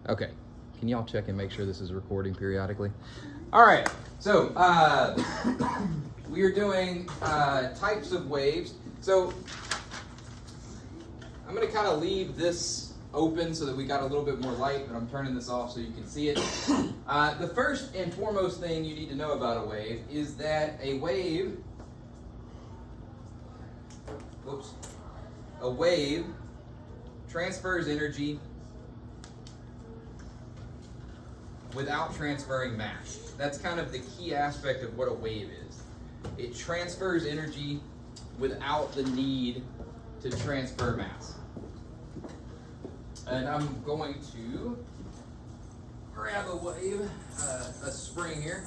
Okay. Can y'all check and make sure this is recording periodically? All right. So we are doing types of waves. So I'm going to kind of leave this open so that we got a little bit more light, but I'm turning this off so you can see it. The first and foremost thing you need to know about a wave is that a wave transfers energy without transferring mass. That's kind of the key aspect of what a wave is. It transfers energy without the need to transfer mass. And I'm going to grab a wave, a spring here.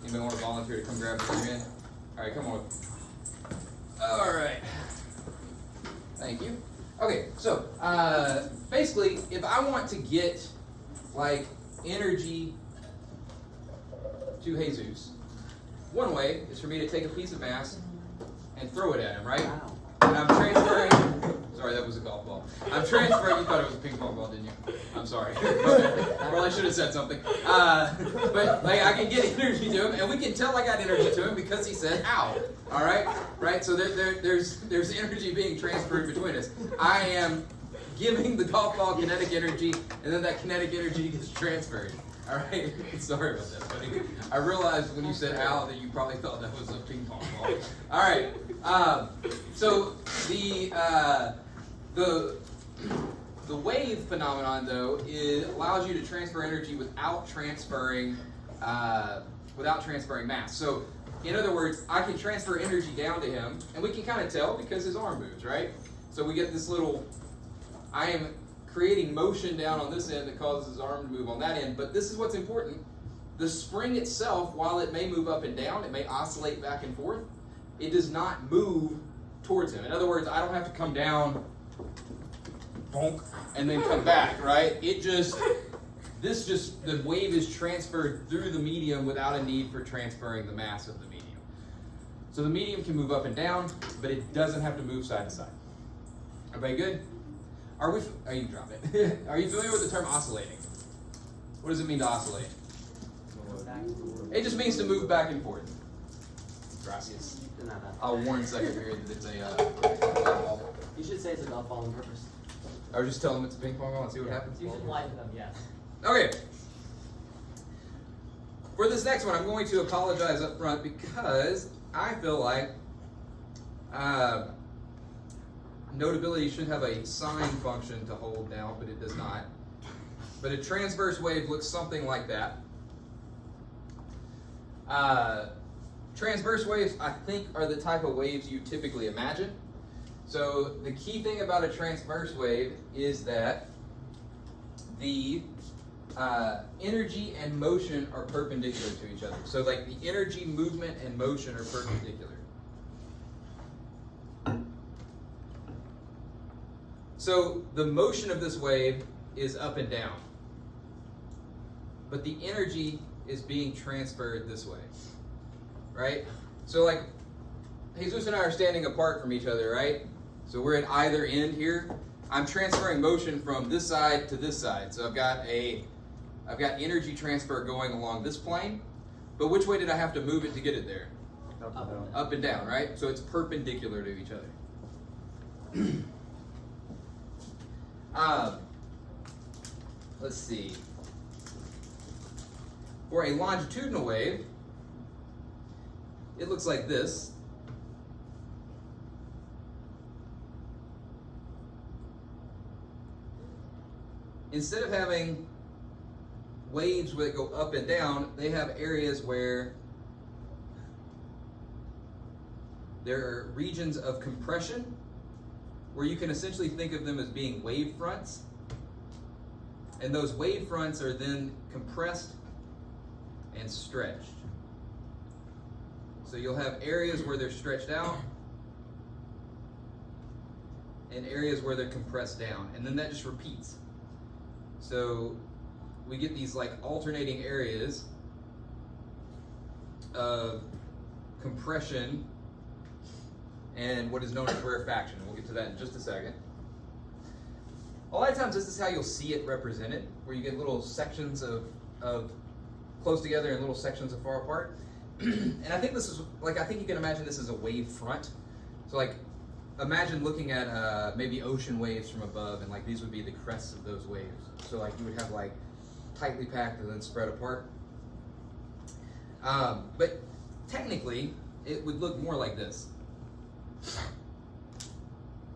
Anybody want to volunteer to come grab it again? All right, come on. All right. Thank you. Okay, so basically, if I want to get like energy to Jesus, one way is for me to take a piece of mass and throw it at him, right? Wow. And I'm transferring. Sorry, that was a golf ball. I'm transferring. You thought it was a ping pong ball, didn't you? I'm sorry. Probably should have said something. But like, I can get energy to him, and we can tell I got energy to him because he said "ow." All right, right. So there's energy being transferred between us. I am giving the golf ball kinetic energy, and then that kinetic energy gets transferred. All right. Sorry about that, buddy. I realized when you said "ow" that you probably thought that was a ping pong ball. All right. So the wave phenomenon, though, allows you to transfer energy without transferring mass. So, in other words, I can transfer energy down to him, and we can kind of tell because his arm moves, right? So we get this little. I am creating motion down on this end that causes his arm to move on that end. But this is what's important: the spring itself, while it may move up and down, it may oscillate back and forth. It does not move towards him. In other words, I don't have to come down, bonk, and then come back, right? The wave is transferred through the medium without a need for transferring the mass of the medium. So the medium can move up and down, but it doesn't have to move side to side. Everybody good? You drop it. Are you familiar with the term oscillating? What does it mean to oscillate? It just means to move back and forth. Gracias. I'll warn secretary that it's a golf ball. You should say it's a golf ball on purpose. Or just tell them it's a ping pong ball and see what happens. You should lie to them, yes. Okay. For this next one, I'm going to apologize up front because I feel like Notability should have a sign function to hold down, but it does not. But a transverse wave looks something like that. Transverse waves, I think, are the type of waves you typically imagine. So the key thing about a transverse wave is that the energy and motion are perpendicular to each other. So like the energy, movement, and motion are perpendicular. So the motion of this wave is up and down, but the energy is being transferred this way. Right? So like, Jesus and I are standing apart from each other, right? So we're at either end here. I'm transferring motion from this side to this side. So I've got energy transfer going along this plane. But which way did I have to move it to get it there? Up and down, right? So it's perpendicular to each other. Let's see. For a longitudinal wave, it looks like this. Instead of having waves that go up and down, they have areas where there are regions of compression, where you can essentially think of them as being wave fronts. And those wave fronts are then compressed and stretched. So you'll have areas where they're stretched out and areas where they're compressed down. And then that just repeats. So we get these like alternating areas of compression and what is known as rarefaction. We'll get to that in just a second. A lot of times this is how you'll see it represented, where you get little sections of close together and little sections of far apart. And I think this is, like, I think you can imagine this as a wave front. So like, imagine looking at maybe ocean waves from above, and like these would be the crests of those waves. So like you would have like tightly packed and then spread apart. But technically, it would look more like this.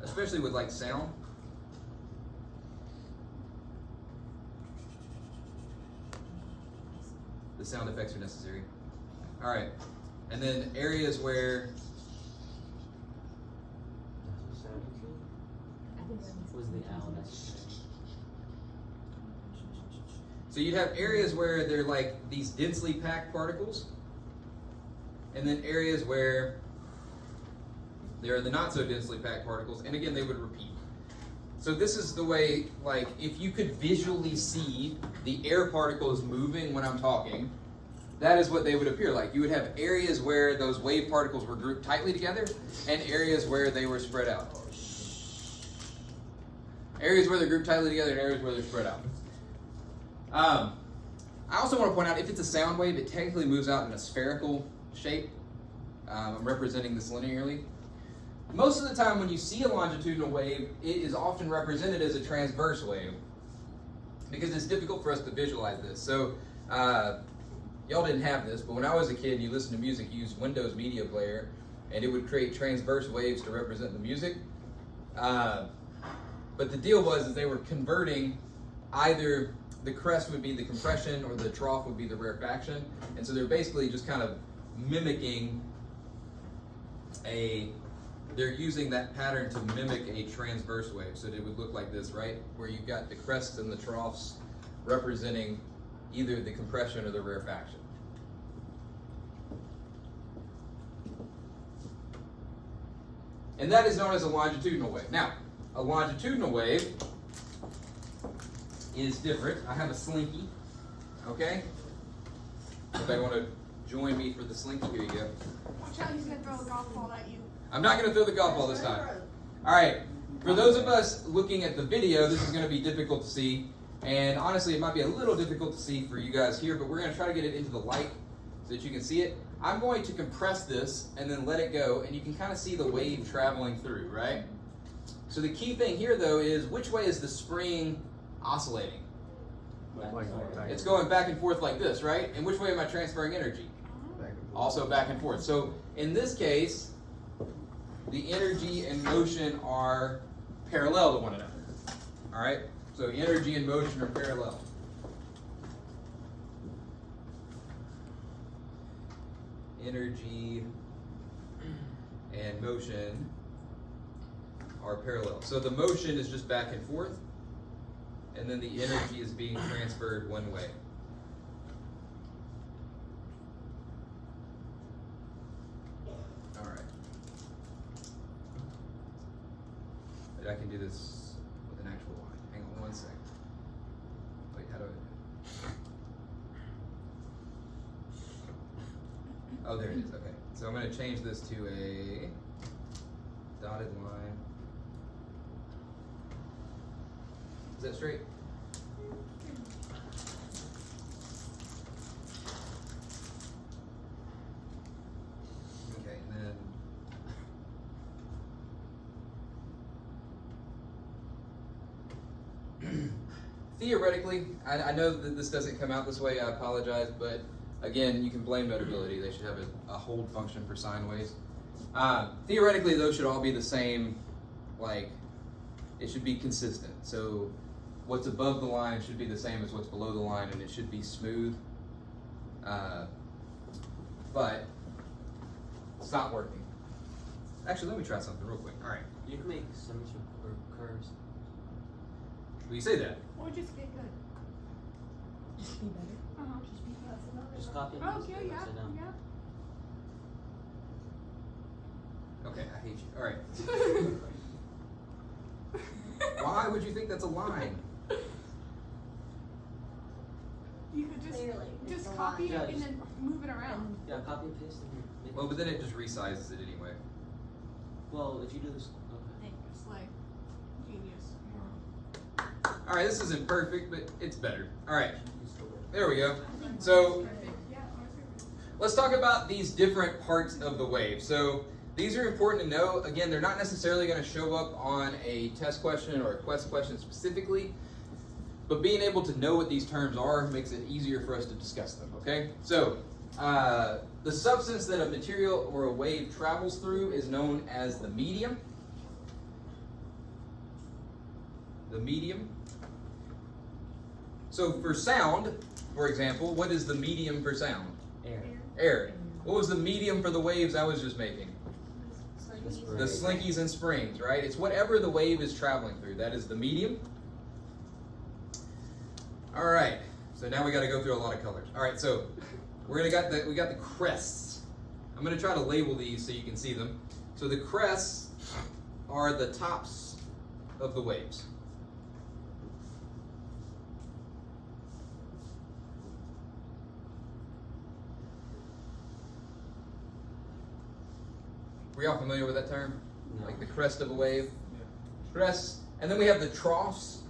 Especially with like sound. The sound effects are necessary. All right, and then areas where Was the owl necessary? so you'd have areas where they're like these densely packed particles, and then areas where there are the not so densely packed particles, and again they would repeat. So this is the way, like, if you could visually see the air particles moving when I'm talking, that is what they would appear like. You would have areas where those wave particles were grouped tightly together, and areas where they were spread out. Areas where they're grouped tightly together, and areas where they're spread out. I also want to point out, if it's a sound wave, it technically moves out in a spherical shape. I'm representing this linearly. Most of the time when you see a longitudinal wave, it is often represented as a transverse wave, because it's difficult for us to visualize this. So, y'all didn't have this, but when I was a kid, you listened to music, you used Windows Media Player, and it would create transverse waves to represent the music. But the deal was, is they were converting either the crest would be the compression or the trough would be the rarefaction, and so they're basically just kind of mimicking they're using that pattern to mimic a transverse wave, so it would look like this, right? Where you've got the crests and the troughs representing either the compression or the rarefaction. And that is known as a longitudinal wave. Now, a longitudinal wave is different. I have a slinky, okay? If they want to join me for the slinky, here you go. Watch out, he's gonna throw a golf ball at you. I'm not going to throw the golf ball this time. All right, for those of us looking at the video, this is going to be difficult to see. And honestly, it might be a little difficult to see for you guys here, but we're going to try to get it into the light so that you can see it. I'm going to compress this and then let it go, and you can kind of see the wave traveling through, right? So the key thing here, though, is which way is the spring oscillating? It's going back and forth like this, right? And which way am I transferring energy? Also back and forth. So in this case, the energy and motion are parallel to one another. All right? So energy and motion are parallel. Energy and motion are parallel. So the motion is just back and forth, and then the energy is being transferred one way. All right. But I can do this with an actual line. Hang on one second. Wait, how do I? Oh, there it is. Okay. So I'm going to change this to a dotted line. Is that straight? Okay, and then theoretically, I know that this doesn't come out this way, I apologize, but again, you can blame Notability. They should have a hold function for sine waves. Theoretically, those should all be the same, like, it should be consistent. So what's above the line should be the same as what's below the line, and it should be smooth. But it's not working. Actually, let me try something real quick. All right. You can make symmetry or curves. Will you say that? Or just get good. Just be better. Uh-huh. Just be better. Just copy and Oh, paste yeah, it yeah, upside down. yeah. Okay, I hate you. All right. Why would you think that's a line? You could just Clearly, it's just a copy line. it Yeah, and just- then move it around. Yeah, copy and paste and make Well, it. but then it just resizes it anyway. Well, if you do this, okay. It's like genius. All right, this isn't perfect, but it's better. All right, there we go. So Perfect. Yeah, ours are perfect. let's talk about these different parts of the wave. So these are important to know. Again, they're not necessarily going to show up on a test question or a quest question specifically, but being able to know what these terms are makes it easier for us to discuss them, okay? So the substance that a material or a wave travels through is known as the medium. The medium. So for sound, for example, what is the medium for sound? Air. Air. What was the medium for the waves I was just making? Spring. The slinkies and springs, right? It's whatever the wave is traveling through. That is the medium. All right. So now we got to go through a lot of colors. All right. So we got the crests. I'm going to try to label these so you can see them. So the crests are the tops of the waves. Were y'all familiar with that term? No. Like the crest of a wave? Crest. And then we have the troughs.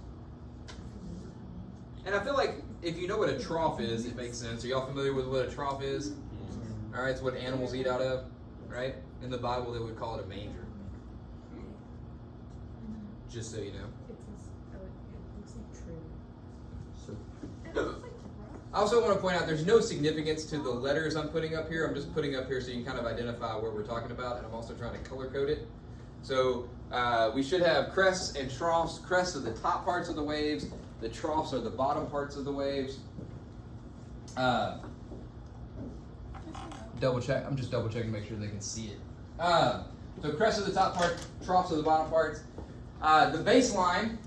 And I feel like if you know what a trough is, it makes sense. Are y'all familiar with what a trough is? Yeah. All right, it's what animals eat out of, right? In the Bible, they would call it a manger. Just so you know. It looks like true. So It looks like I also want to point out there's no significance to the letters I'm putting up here. I'm just putting up here so you can kind of identify what we're talking about, and I'm also trying to color code it. So we should have crests and troughs. Crests are the top parts of the waves. The troughs are the bottom parts of the waves. Double check. I'm just double checking to make sure they can see it. So crests are the top part, troughs are the bottom parts. The baseline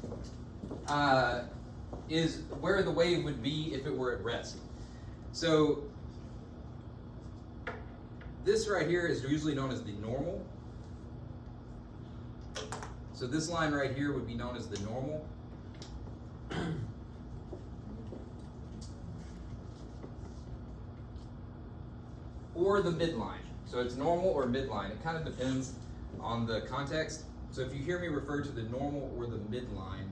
is where the wave would be if it were at rest. So this right here is usually known as the normal. So this line right here would be known as the normal. Or the midline. So it's normal or midline. It kind of depends on the context. So if you hear me refer to the normal or the midline,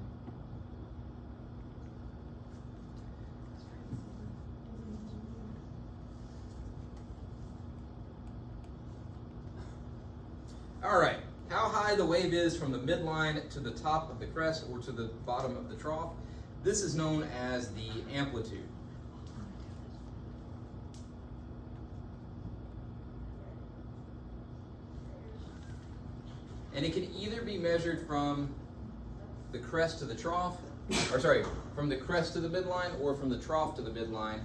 all right, how high the wave is from the midline to the top of the crest or to the bottom of the trough, this is known as the amplitude. And it can either be measured from the crest to the trough, or sorry, from the crest to the midline or from the trough to the midline.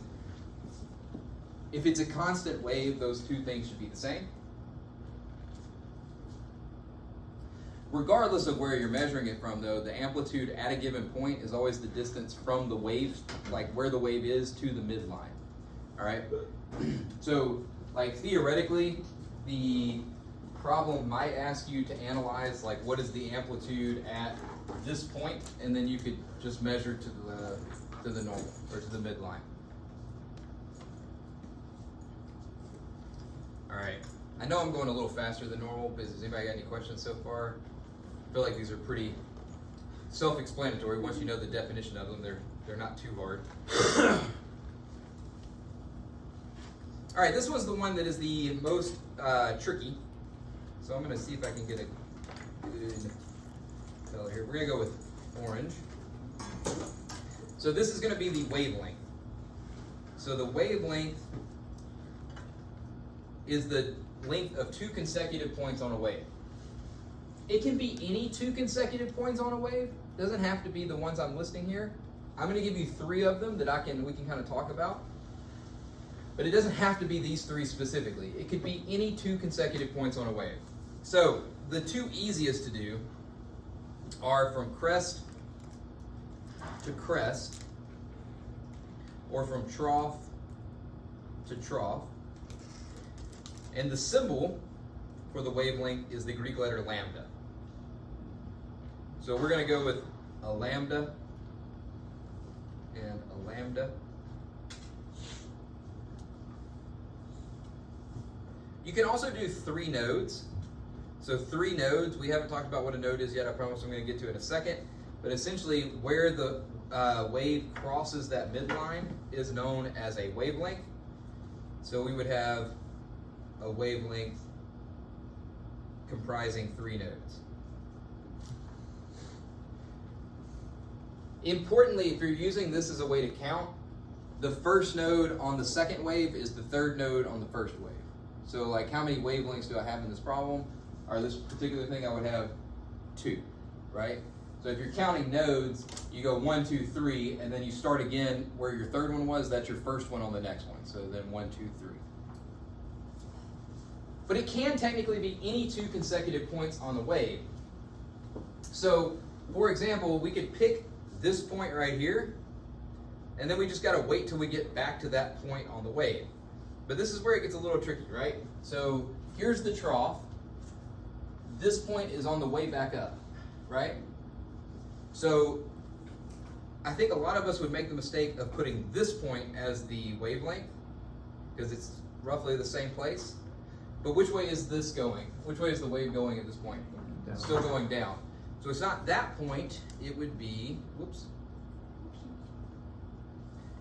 If it's a constant wave, those two things should be the same. Regardless of where you're measuring it from, though, the amplitude at a given point is always the distance from the wave, like where the wave is, to the midline. All right? So, like, theoretically, the problem might ask you to analyze, like, what is the amplitude at this point, and then you could just measure to the normal, or to the midline. All right. I know I'm going a little faster than normal, but has anybody got any questions so far? I feel like these are pretty self-explanatory. Once you know the definition of them, they're not too hard. All right, this was the one that is the most tricky. So I'm going to see if I can get a good color here. We're going to go with orange. So this is going to be the wavelength. So the wavelength is the length of two consecutive points on a wave. It can be any two consecutive points on a wave. It doesn't have to be the ones I'm listing here. I'm going to give you three of them that we can kind of talk about. But it doesn't have to be these three specifically. It could be any two consecutive points on a wave. So the two easiest to do are from crest to crest, or from trough to trough. And the symbol for the wavelength is the Greek letter lambda. So we're going to go with a lambda and a lambda. You can also do three nodes. So three nodes, we haven't talked about what a node is yet. I promise I'm going to get to it in a second. but essentially where the wave crosses that midline is known as a wavelength. So we would have a wavelength comprising 3 nodes. Importantly, if you're using this as a way to count, the first node on the second wave is the third node on the first wave. So like how many wavelengths do I have in this problem? Or this particular thing, I would have 2, right? So if you're counting nodes, you go 1, 2, 3, and then you start again where your third one was, that's your first one on the next one. So then 1, 2, 3. But it can technically be any 2 consecutive points on the wave. So, for example, we could pick this point right here, and then we just gotta wait till we get back to that point on the wave. But this is where it gets a little tricky, right? So here's the trough. This point is on the way back up, right? So I think a lot of us would make the mistake of putting this point as the wavelength because it's roughly the same place. But which way is this going? Which way is the wave going at this point? Down. Still going down. So it's not that point, it would be, whoops.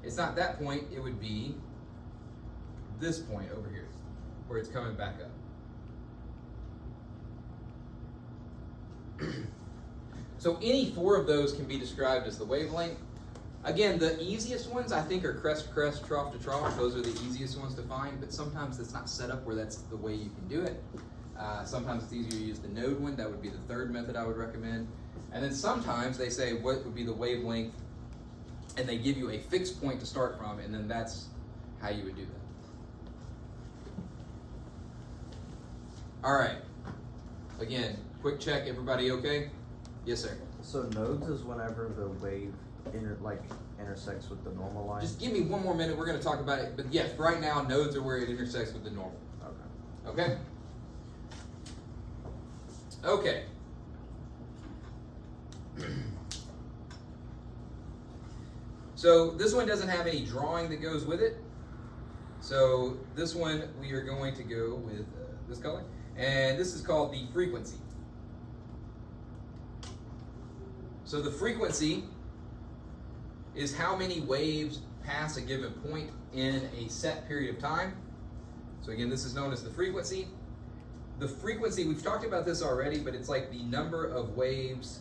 It's not that point, it would be this point over here, where it's coming back up. So any 4 of those can be described as the wavelength. Again, the easiest ones I think are crest to crest, trough to trough. Those are the easiest ones to find, but sometimes it's not set up where that's the way you can do it. Sometimes it's easier to use the node one. That would be the third method I would recommend. And then sometimes they say what would be the wavelength, and they give you a fixed point to start from, and then that's how you would do that. All right. Again, quick check. Everybody okay? Yes, sir. So nodes is whenever the wave intersects with the normal line? Just give me 1 more minute. We're going to talk about it. But yes, right now, nodes are where it intersects with the normal. Okay. Okay? Okay. So this one doesn't have any drawing that goes with it. So this one, we are going to go with this color. And this is called the frequency. So the frequency is how many waves pass a given point in a set period of time. So again, this is known as the frequency. The frequency, we've talked about this already, but it's like the number of waves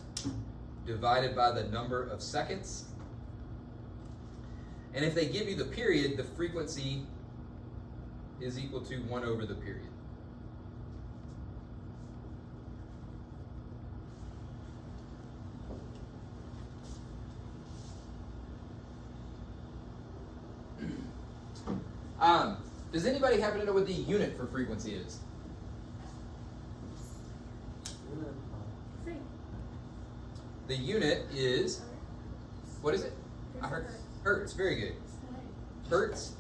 divided by the number of seconds. And if they give you the period, the frequency is equal to 1 over the period. Does anybody happen to know what the unit for frequency is? Free. The unit is, what is it? I heard hertz. Very good. Hertz.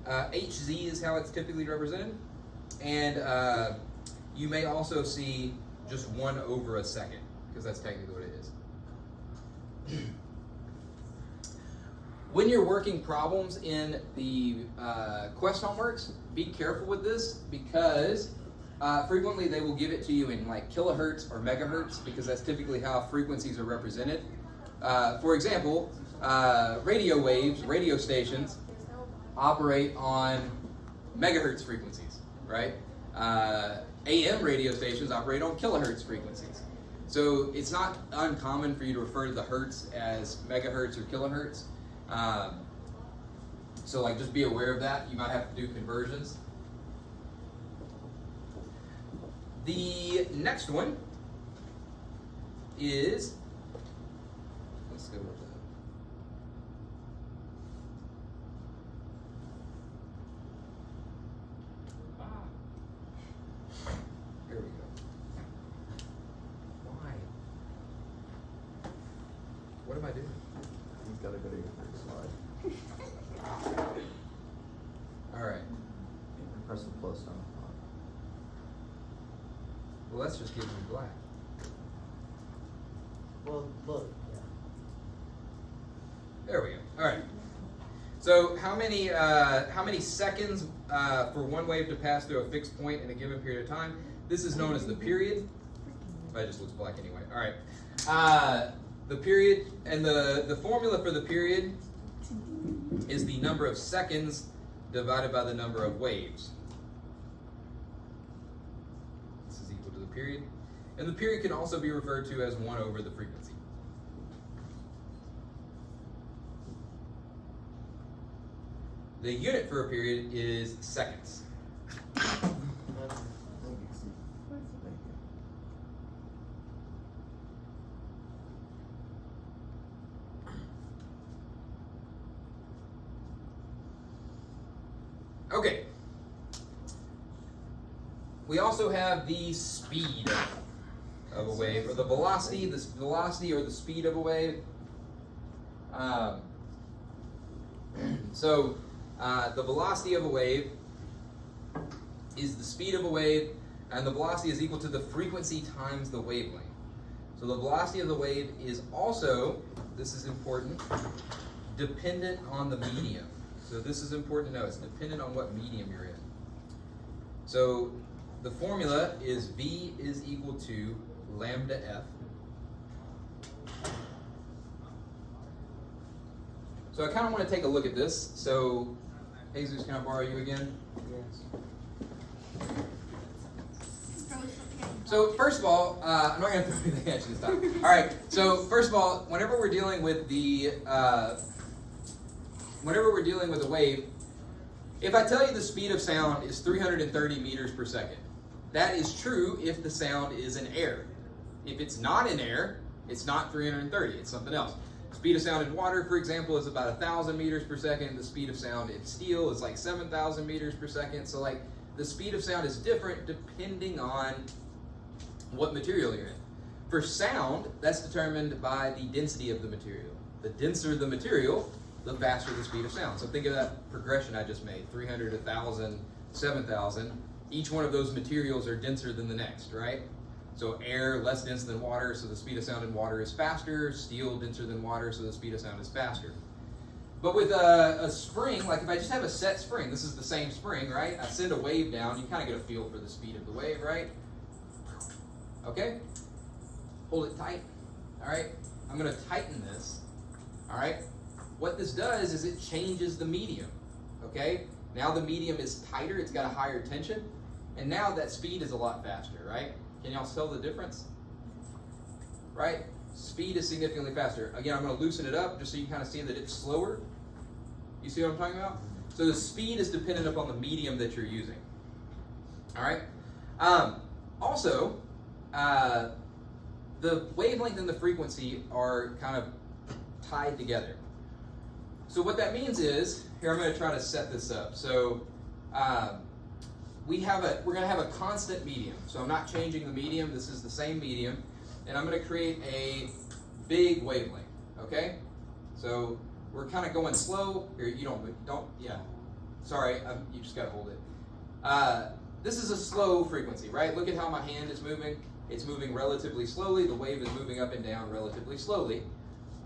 Hz is how it's typically represented. And you may also see just 1 over a second, because that's technically what it is. When you're working problems in the Quest Homeworks, be careful with this because frequently they will give it to you in like kilohertz or megahertz because that's typically how frequencies are represented. For example, radio waves, radio stations operate on megahertz frequencies, right? AM radio stations operate on kilohertz frequencies. So it's not uncommon for you to refer to the hertz as megahertz or kilohertz. So like just be aware of that. You might have to do conversions. The next one is, let's go with that. Here we go. Why? What am I doing? You've got to go to your next slide. All right. And press the plus on the top. Well, let's just give me black. Well, look, yeah. There we go. All right. So how many seconds for one wave to pass through a fixed point in a given period of time? This is known as the period. That just looks black anyway. All right. the period, and the formula for the period is the number of seconds divided by the number of waves. This is equal to the period. And the period can also be referred to as 1 over the frequency. The unit for a period is seconds. Okay. We also have the speed of a wave, or the velocity or the speed of a wave. The velocity of a wave is the speed of a wave, and the velocity is equal to the frequency times the wavelength. So the velocity of the wave is also, this is important, dependent on the medium. So this is important to know. It's dependent on what medium you're in. So the formula is V is equal to lambda F. So I kind of want to take a look at this. So Jesus, can I borrow you again? Yes. So first of all, I'm not going to throw anything at you this time. All right. So first of all, whenever we're dealing with a wave, if I tell you the speed of sound is 330 meters per second, that is true if the sound is in air. If it's not in air, it's not 330. It's something else. Speed of sound in water, for example, is about 1,000 meters per second. The speed of sound in steel is like 7,000 meters per second. So like the speed of sound is different depending on what material you're in. For sound, that's determined by the density of the material. The denser the material, the faster the speed of sound. So think of that progression I just made, 300, 1,000, 7,000. Each one of those materials are denser than the next, right? So air, less dense than water, so the speed of sound in water is faster. Steel, denser than water, so the speed of sound is faster. But with a spring, like if I just have a set spring, this is the same spring, right? I send a wave down, you kind of get a feel for the speed of the wave, right? Okay? Hold it tight, all right? I'm gonna tighten this, all right? What this does is it changes the medium, okay? Now the medium is tighter, it's got a higher tension, and now that speed is a lot faster, right? Can y'all tell the difference? Right? Speed is significantly faster. Again, I'm going to loosen it up just so you kind of see that it's slower. You see what I'm talking about? So the speed is dependent upon the medium that you're using. All right? Also, the wavelength and the frequency are kind of tied together. So what that means is, here I'm going to try to set this up. So we're going to have a constant medium. So I'm not changing the medium. This is the same medium. And I'm going to create a big wavelength, okay? So we're kind of going slow. Here, you don't, yeah. Sorry, you just got to hold it. This is a slow frequency, right? Look at how my hand is moving. It's moving relatively slowly. The wave is moving up and down relatively slowly.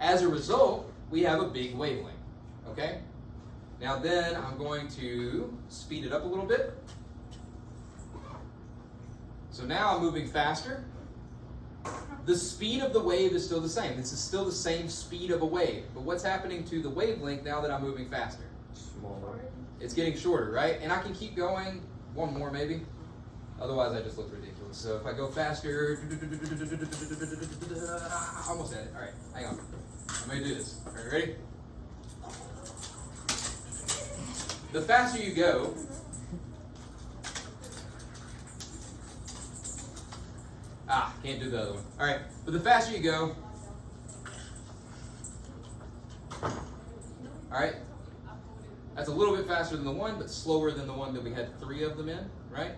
As a result, we have a big wavelength, okay? Now then, I'm going to speed it up a little bit. So now I'm moving faster. The speed of the wave is still the same. This is still the same speed of a wave. But what's happening to the wavelength now that I'm moving faster? Smaller. It's getting shorter, right? And I can keep going. One more maybe. Otherwise I just look ridiculous. So if I go faster, almost at it. All right, hang on. I'm going to do this. Are you ready? The faster you go, can't do the other one. All right, but the faster you go, all right, that's a little bit faster than the one, but slower than the one that we had 3 of them in, right?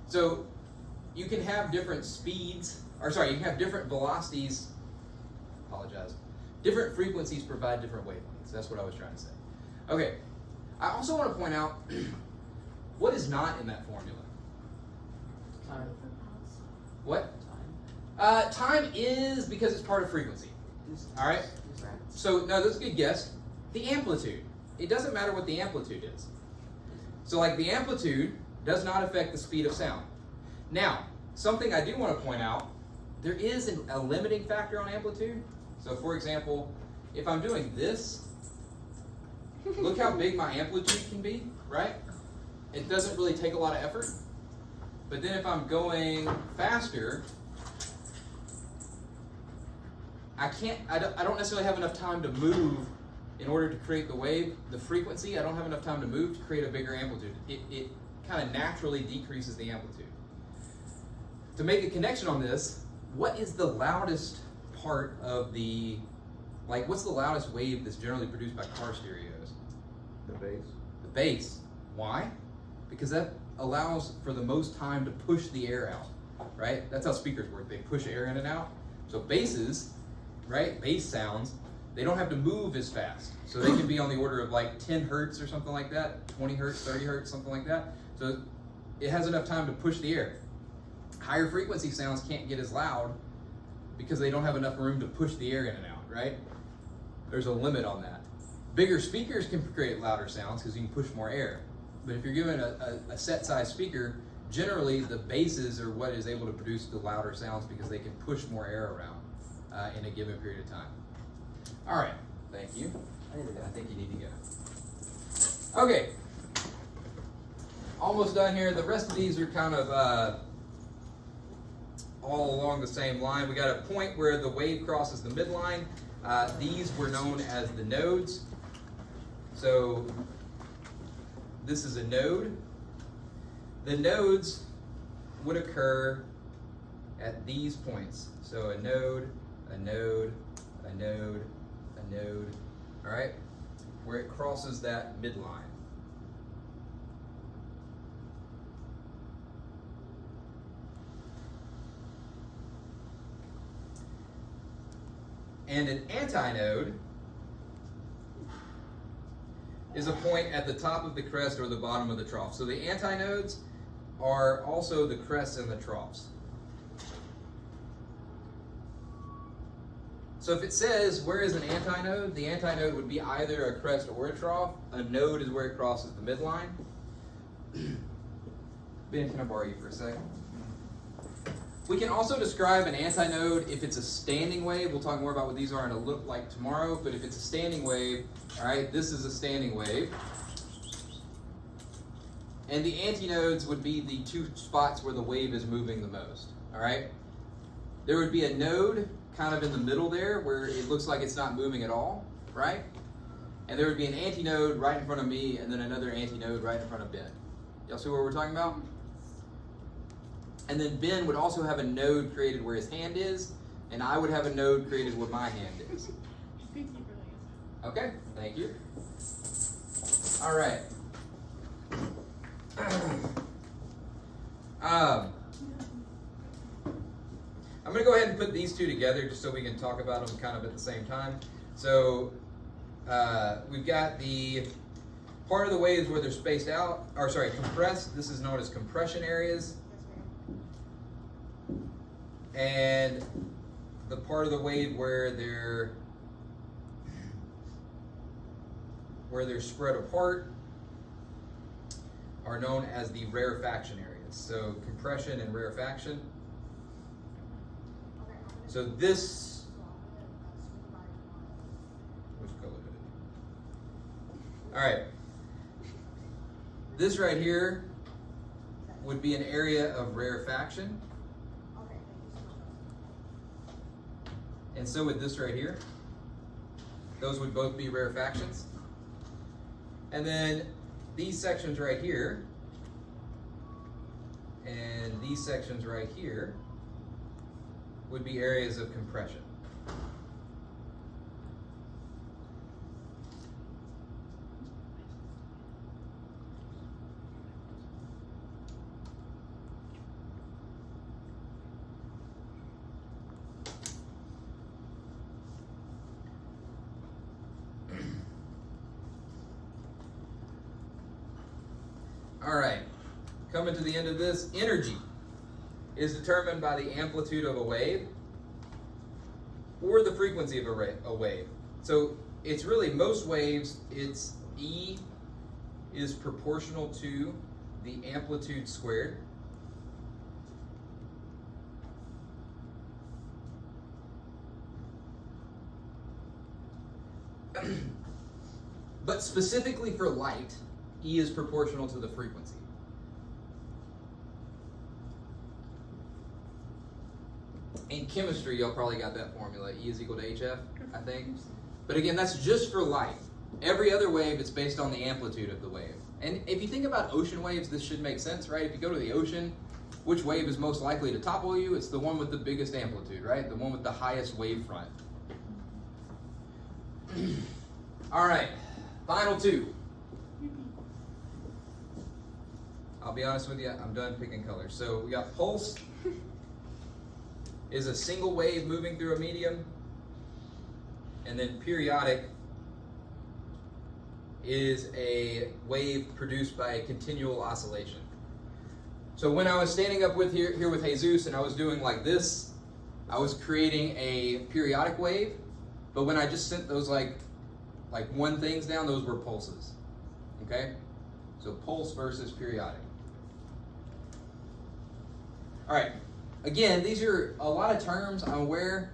So you can have different speeds, you can have different velocities, different frequencies provide different wavelengths. That's what I was trying to say. Okay, I also want to point out what is not in that formula. Time. What? Time is because it's part of frequency. All right? So, no, that's a good guess. The amplitude. It doesn't matter what the amplitude is. So, like, the amplitude does not affect the speed of sound. Now, something I do want to point out, there is a limiting factor on amplitude. So for example, if I'm doing this, look how big my amplitude can be, right? It doesn't really take a lot of effort. But then if I'm going faster, I don't necessarily have enough time to move in order to create the wave, the frequency. I don't have enough time to move to create a bigger amplitude. It kind of naturally decreases the amplitude. To make a connection on this, what is the loudest part of the, like what's the loudest wave that's generally produced by car stereos? The bass. The bass. Why? Because that allows for the most time to push the air out, right? That's how speakers work. They push air in and out. So basses, right? Bass sounds, they don't have to move as fast. So they can be on the order of like 10 hertz or something like that, 20 hertz, 30 hertz, something like that. So it has enough time to push the air. Higher frequency sounds can't get as loud because they don't have enough room to push the air in and out, right? There's a limit on that. Bigger speakers can create louder sounds because you can push more air. But if you're given a set size speaker, generally the basses are what is able to produce the louder sounds because they can push more air around in a given period of time. All right, thank you. I think you need to go. Okay, almost done here. The rest of these are kind of all along the same line. We got a point where the wave crosses the midline. These were known as the nodes. So this is a node. The nodes would occur at these points. So a node, a node, a node, a node, all right? Where it crosses that midline. And an antinode is a point at the top of the crest or the bottom of the trough. So the antinodes are also the crests and the troughs. So if it says, where is an antinode? The antinode would be either a crest or a trough. A node is where it crosses the midline. Ben, can I borrow you for a second? We can also describe an antinode if it's a standing wave. We'll talk more about what these are in a look like tomorrow, but if it's a standing wave, all right, this is a standing wave. And the antinodes would be the two spots where the wave is moving the most, all right? There would be a node kind of in the middle there where it looks like it's not moving at all, right? And there would be an antinode right in front of me and then another antinode right in front of Ben. Y'all see what we're talking about? And then Ben would also have a node created where his hand is, and I would have a node created where my hand is. Okay, thank you. All right. I'm going to go ahead and put these two together just so we can talk about them kind of at the same time. So we've got the part of the waves where they're spaced out, or sorry, compressed. This is known as compression areas. And the part of the wave where they're spread apart are known as the rarefaction areas. So compression and rarefaction. So this, which color is it? All right. This right here would be an area of rarefaction. And so would this right here. Those would both be rarefactions. And then these sections right here and these sections right here would be areas of compression. All right, coming to the end of this, energy is determined by the amplitude of a wave or the frequency of a wave. So it's really, most waves, it's E is proportional to the amplitude squared. But specifically for light, E is proportional to the frequency. In chemistry, y'all probably got that formula. E is equal to HF, I think. But again, that's just for light. Every other wave, it's based on the amplitude of the wave. And if you think about ocean waves, this should make sense, right? If you go to the ocean, which wave is most likely to topple you? It's the one with the biggest amplitude, right? The one with the highest wave front. All right, final two. I'll be honest with you, I'm done picking colors. So we got pulse is a single wave moving through a medium, and then periodic is a wave produced by a continual oscillation. So when I was standing up with here with Jesus and I was doing like this, I was creating a periodic wave, but when I just sent those like one things down, those were pulses. Okay? So pulse versus periodic. All right. Again, these are a lot of terms, I'm aware,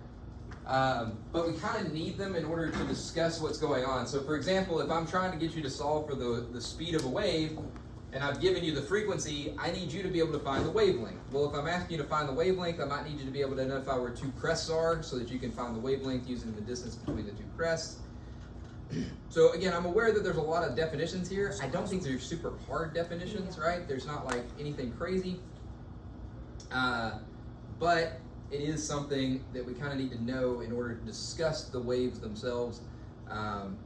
but we kind of need them in order to discuss what's going on. So for example, if I'm trying to get you to solve for the speed of a wave, and I've given you the frequency, I need you to be able to find the wavelength. Well, if I'm asking you to find the wavelength, I might need you to be able to identify where two crests are so that you can find the wavelength using the distance between the two crests. So again, I'm aware that there's a lot of definitions here. I don't think they're super hard definitions, right? There's not like anything crazy. But it is something that we kind of need to know in order to discuss the waves themselves.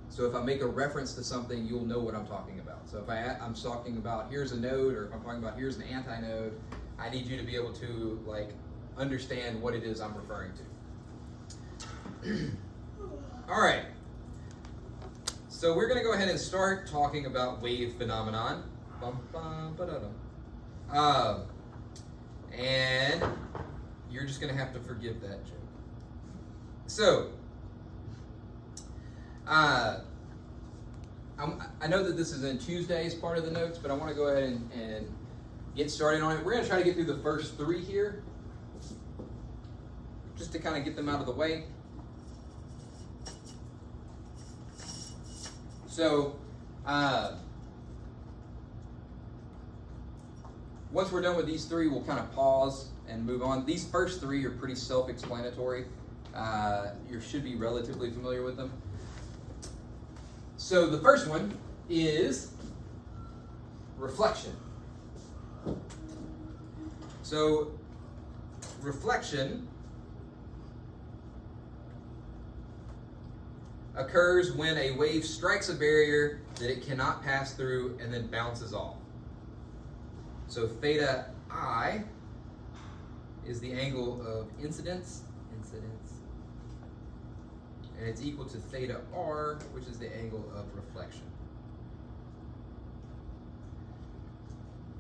So if I make a reference to something, you'll know what I'm talking about. So if I'm talking about here's a node, or if I'm talking about here's an antinode, I need you to be able to like understand what it is I'm referring to. All right. So we're going to go ahead and start talking about wave phenomenon. And you're just going to have to forgive that joke. So, I know that this is in Tuesday's part of the notes, but I want to go ahead and get started on it. We're going to try to get through the first three here, just to kind of get them out of the way. So, once we're done with these three, we'll kind of pause and move on. These first three are pretty self-explanatory. You should be relatively familiar with them. So the first one is reflection. So reflection occurs when a wave strikes a barrier that it cannot pass through and then bounces off. So theta I is the angle of incidence, and it's equal to theta R, which is the angle of reflection.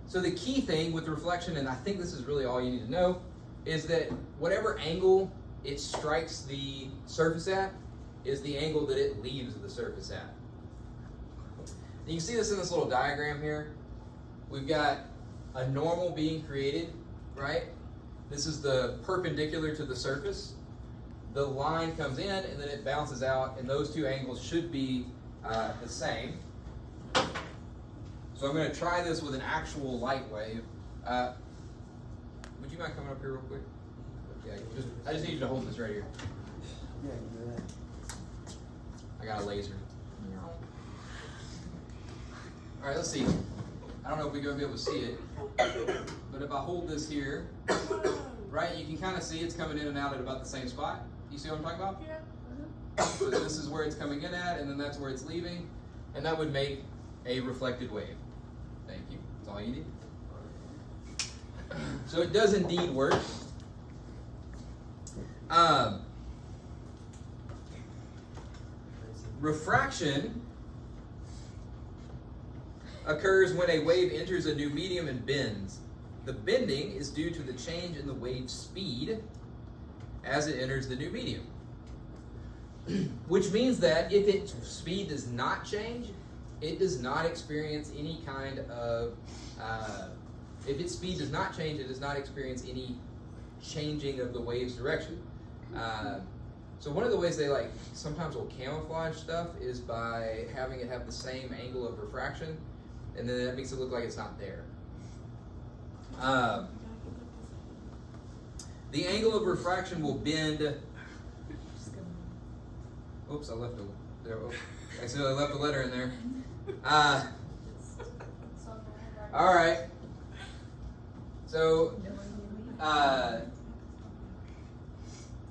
So the key thing with reflection, and I think this is really all you need to know, is that whatever angle it strikes the surface at is the angle that it leaves the surface at. And you can see this in this little diagram here. We've got a normal being created, right? This is the perpendicular to the surface. The line comes in and then it bounces out, and those two angles should be the same. So I'm going to try this with an actual light wave. Would you mind coming up here real quick? Yeah, I just need you to hold this right here. Yeah, you can do that. I got a laser. All right, let's see. I don't know if we're going to be able to see it, but if I hold this here, right, you can kind of see it's coming in and out at about the same spot. You see what I'm talking about? Yeah. So this is where it's coming in at, and then that's where it's leaving, and that would make a reflected wave. Thank you. That's all you need. So it does indeed work. Refraction occurs when a wave enters a new medium and bends. The bending is due to the change in the wave's speed as it enters the new medium. Which means that if its speed does not change, it does not experience any kind of, if its speed does not change, it does not experience any changing of the wave's direction. So one of the ways they like sometimes will camouflage stuff is by having it have the same angle of refraction, and then that makes it look like it's not there. The angle of refraction will bend. Oops, I left a there. Oh, I accidentally left a letter in there. All right. So,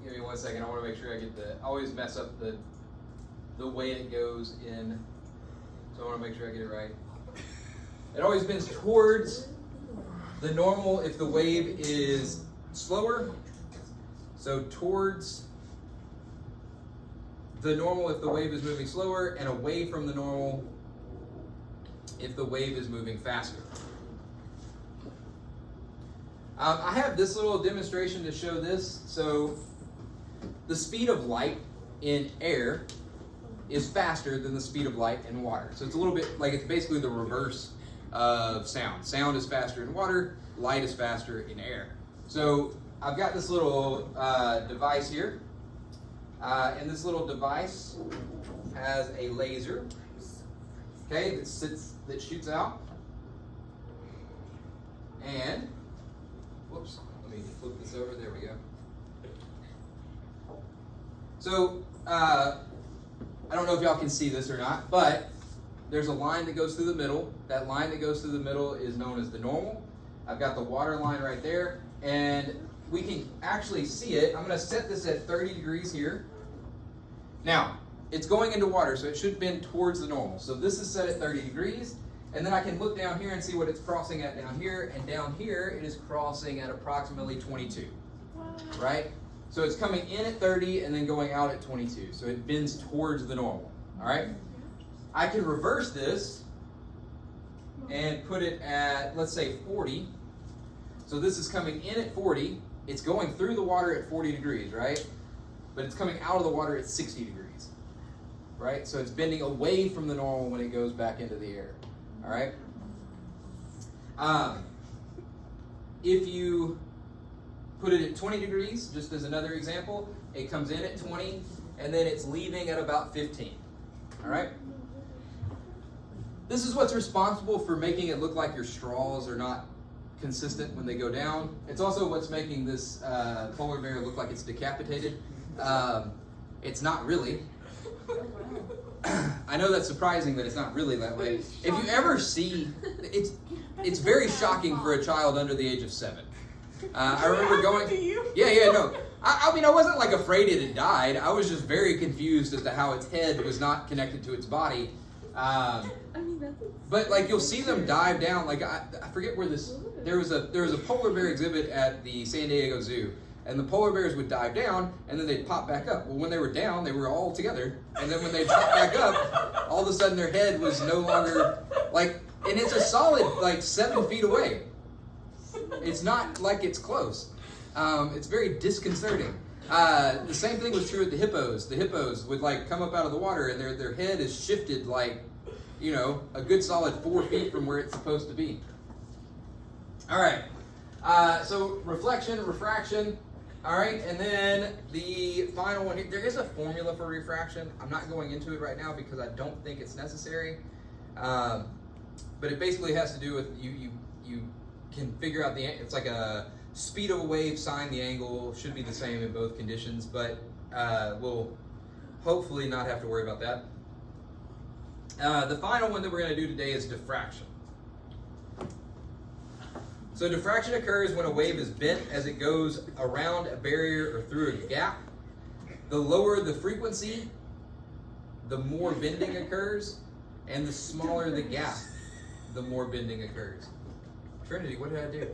give me 1 second. I want to make sure I get I always mess up the way it goes in. So I want to make sure I get it right. It always bends towards the normal if the wave is slower. So towards the normal if the wave is moving slower, and away from the normal if the wave is moving faster. I have this little demonstration to show this. So the speed of light in air is faster than the speed of light in water. So it's a little bit like it's basically the reverse of sound. Sound is faster in water, light is faster in air. So I've got this little device here. And this little device has a laser, okay, that shoots out. And, whoops, let me flip this over, there we go. So, I don't know if y'all can see this or not, but there's a line that goes through the middle. That line that goes through the middle is known as the normal. I've got the water line right there, and we can actually see it. I'm going to set this at 30 degrees here. Now, it's going into water, so it should bend towards the normal. So this is set at 30 degrees, and then I can look down here and see what it's crossing at down here, and down here it is crossing at approximately 22, right? So it's coming in at 30 and then going out at 22, so it bends towards the normal, all right? I can reverse this and put it at, let's say, 40. So this is coming in at 40. It's going through the water at 40 degrees, right? But it's coming out of the water at 60 degrees, right? So it's bending away from the normal when it goes back into the air, all right? If you put it at 20 degrees, just as another example, it comes in at 20, and then it's leaving at about 15, all right? This is what's responsible for making it look like your straws are not consistent when they go down. It's also what's making this polar bear look like it's decapitated. It's not really. I know that's surprising that it's not really that way. If you ever see, it's very shocking for a child under the age of 7. I remember going, no. I mean, I wasn't like afraid it had died. I was just very confused as to how its head was not connected to its body. But like you'll see them dive down. Like I forget where this. There was a polar bear exhibit at the San Diego Zoo, and the polar bears would dive down and then they'd pop back up. Well, when they were down, they were all together, and then when they popped back up, all of a sudden their head was no longer like. And it's a solid like 7 feet away. It's not like it's close. It's very disconcerting. The same thing was true with the hippos. The hippos would like come up out of the water and their head is shifted like, you know, a good solid 4 feet from where it's supposed to be. All right. So reflection, refraction. All right, and then the final one here. There is a formula for refraction. I'm not going into it right now because I don't think it's necessary. But it basically has to do with you can figure out it's like a speed of a wave, sine, the angle should be the same in both conditions, but we'll hopefully not have to worry about that. The final one that we're going to do today is diffraction. So diffraction occurs when a wave is bent as it goes around a barrier or through a gap. The lower the frequency, the more bending occurs, and the smaller the gap, the more bending occurs. Trinity, what did I do?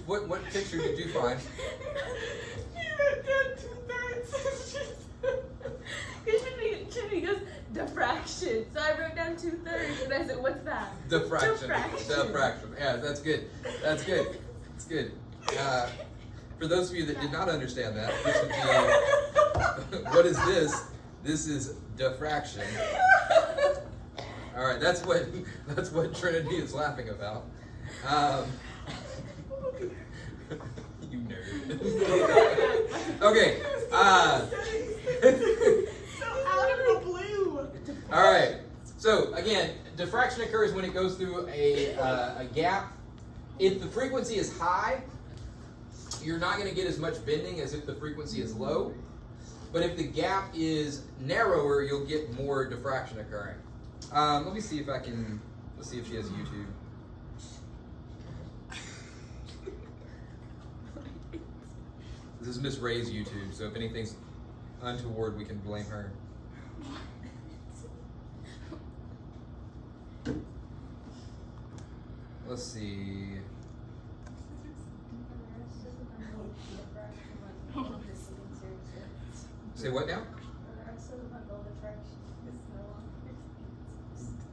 What picture did you find? Trinity goes, diffraction. So I wrote down 2/3 and I said, what's that? Diffraction. Diffraction. Yeah, that's good. That's good. It's good. For those of you that did not understand that, this would be, what is this? This is diffraction. All right, that's what Trinity is laughing about. You nerd. Okay. Out of the blue. All right. So again, diffraction occurs when it goes through a gap. If the frequency is high, you're not going to get as much bending as if the frequency is low. But if the gap is narrower, you'll get more diffraction occurring. Let me see if I can. Let's see if she has YouTube. This is Miss Ray's YouTube, so if anything's untoward, we can blame her. Let's see. Say what now?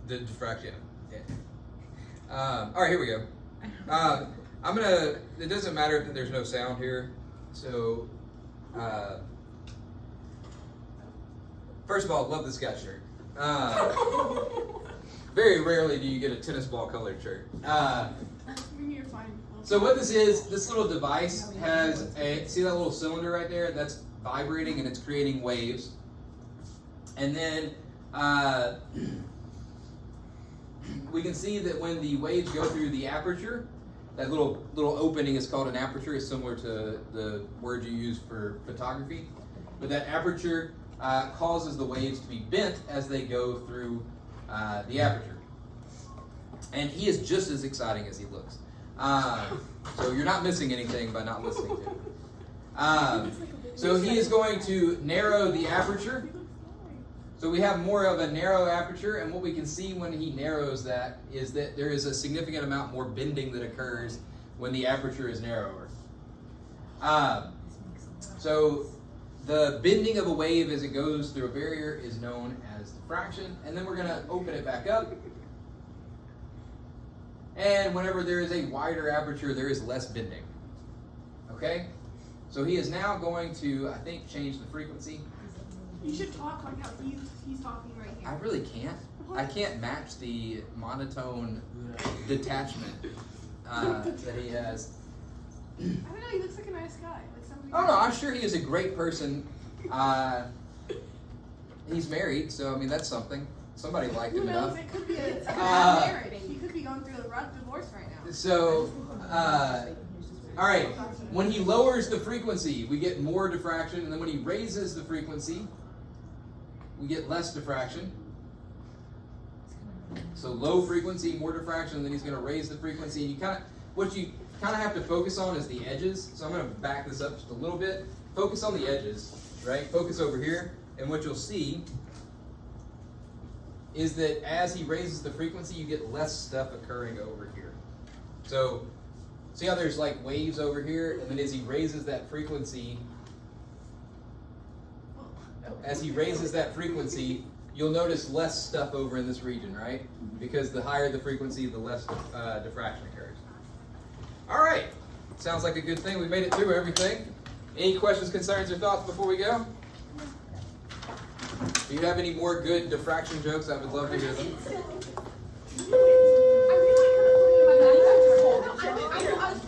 The diffraction. Yeah. All right, here we go. I'm gonna. It doesn't matter if there's no sound here. So, first of all, love this guy's shirt. Very rarely do you get a tennis ball colored shirt. So what this is, this little device has see that little cylinder right there? That's vibrating and it's creating waves. And then we can see that when the waves go through the aperture, that little opening is called an aperture. It's similar to the word you use for photography. But that aperture causes the waves to be bent as they go through the aperture. And he is just as exciting as he looks. So you're not missing anything by not listening to him. So he is going to narrow the aperture. So we have more of a narrow aperture, and what we can see when he narrows that is that there is a significant amount more bending that occurs when the aperture is narrower. So the bending of a wave as it goes through a barrier is known as diffraction, and then we're going to open it back up. And whenever there is a wider aperture, there is less bending. Okay? So he is now going to, I think, change the frequency. You should talk like how he's talking right here. I really can't. I can't match the monotone detachment that he has. I don't know, he looks like a nice guy. Like somebody. Oh no, I'm sure he is a great person. He's married, so I mean that's something. Somebody liked Who him knows? enough. It could be a marriage. He could be going through a rough divorce right now. So, all right. When he lowers the frequency, we get more diffraction, and then when he raises the frequency, we get less diffraction. So low frequency, more diffraction, and then he's going to raise the frequency. And what you kind of have to focus on is the edges. So I'm going to back this up just a little bit. Focus on the edges, right? Focus over here, and what you'll see is that as he raises the frequency, you get less stuff occurring over here. So see how there's like waves over here, and then as he raises that frequency, you'll notice less stuff over in this region, right? Because the higher the frequency, the less diffraction occurs. All right, sounds like a good thing. We made it through everything. Any questions, concerns, or thoughts before we go? Do you have any more good diffraction jokes? I would love to hear them. I really couldn't put it in my bag.